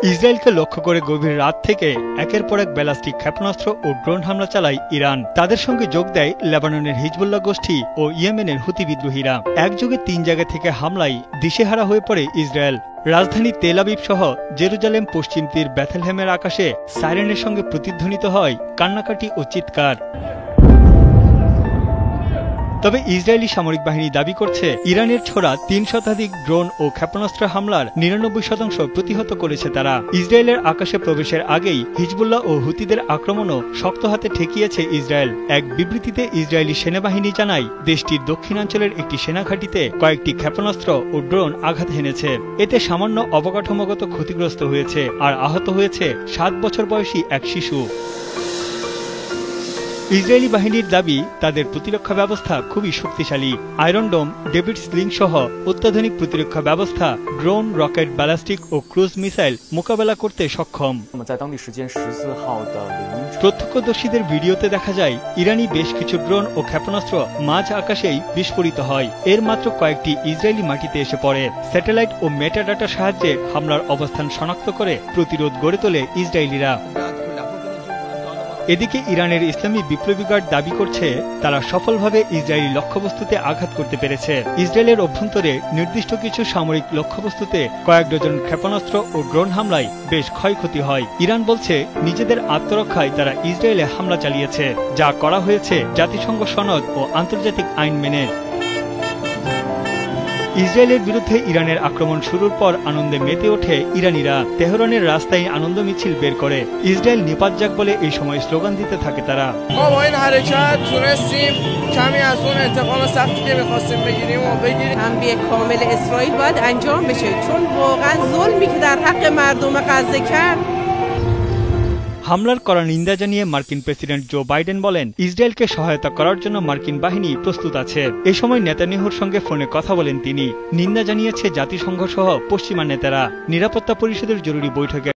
ইসরায়েলকে লক্ষ্য করে গভীর রাত থেকে একের পর এক ব্যালিস্টিক ক্ষেপণাস্ত্র ও ড্রোন হামলা চালায় ইরান। তাদের সঙ্গে যোগ দেয় লেবাননের হিজবুল্লাহ গোষ্ঠী ও ইয়েমেনের হুতি বিদ্রোহীরা। একযোগে ৩ জায়গা থেকে হামলায় দিশেহারা হয়ে পড়ে ইসরায়েল। রাজধানী তেল আবিব সহ জেরুজালেম, পশ্চিম তীর বেথলেহেমের আকাশে সাইরেনের সঙ্গে প্রতিধ্বনিত হয় কান্নাকাটি ও চিৎকার। তবে ইসরায়েলি সামরিক বাহিনী দাবি করছে, ইরানের ছোড়া ৩ শতাধিক ড্রোন ও ক্ষেপণাস্ত্র হামলার ৯৯% প্রতিহত করেছে তারা। ইসরায়েলের আকাশে প্রবেশের আগেই হিজবুল্লাহ ও হুতিদের আক্রমণও শক্ত হাতে ঠেকিয়েছে ইসরায়েল। এক বিবৃতিতে ইসরায়েলি সেনাবাহিনী জানায়, দেশটির দক্ষিণাঞ্চলের একটি সেনাঘাঁটিতে কয়েকটি ক্ষেপণাস্ত্র ও ড্রোন আঘাত হেনেছে। এতে সামান্য অবকাঠামোগত ক্ষতিগ্রস্ত হয়েছে, আর আহত হয়েছে ৭ বছর বয়সী এক শিশু। ইসরায়েলি বাহিনীর দাবি, তাদের প্রতিরক্ষা ব্যবস্থা খুবই শক্তিশালী। আয়রন ডোম, ডেভিড স্লিং সহ অত্যাধুনিক প্রতিরক্ষা ব্যবস্থা ড্রোন, রকেট, ব্যালিস্টিক ও ক্রুজ মিসাইল মোকাবেলা করতে সক্ষম। প্রত্যক্ষদর্শীদের ভিডিওতে দেখা যায়, ইরানি বেশ কিছু ড্রোন ও ক্ষেপণাস্ত্র মাঝ আকাশেই বিস্ফোরিত হয়। এর মাত্র কয়েকটি ইসরায়েলি মাটিতে এসে পড়ে। স্যাটেলাইট ও মেটাডাটার সাহায্যে হামলার অবস্থান শনাক্ত করে প্রতিরোধ গড়ে তোলে ইসরায়েলিরা। এদিকে ইরানের ইসলামী বিপ্লবী গার্ড দাবি করছে, তারা সফলভাবে ইসরায়েলি লক্ষ্যবস্তুতে আঘাত করতে পেরেছে। ইসরায়েলের অভ্যন্তরে নির্দিষ্ট কিছু সামরিক লক্ষ্যবস্তুতে কয়েক ডজন ক্ষেপণাস্ত্র ও ড্রোন হামলায় বেশ ক্ষয়ক্ষতি হয়। ইরান বলছে, নিজেদের আত্মরক্ষায় তারা ইসরায়েলে হামলা চালিয়েছে, যা করা হয়েছে জাতিসংঘ সনদ ও আন্তর্জাতিক আইন মেনে। ইসরায়েলের বিরুদ্ধে ইরানের আক্রমণ শুরুর পর আনন্দে মেতে ওঠে ইরানিরা। তেহরানের রাস্তায় আনন্দ মিছিল বের করে। ইসরায়েল নিপাত যাক বলে এই সময় স্লোগান দিতে থাকে তারা। হামলার কড়া নিন্দা জানিয়ে মার্কিন প্রেসিডেন্ট জো বাইডেন বলেন, ইসরায়েলকে সহায়তা করার জন্য মার্কিন বাহিনী প্রস্তুত আছে। এ সময় নেতানিয়াহুর সঙ্গে ফোনে কথা বলেন তিনি। নিন্দা জানিয়েছে জাতিসংঘ সহ পশ্চিমা নেতারা। নিরাপত্তা পরিষদের জরুরি বৈঠকে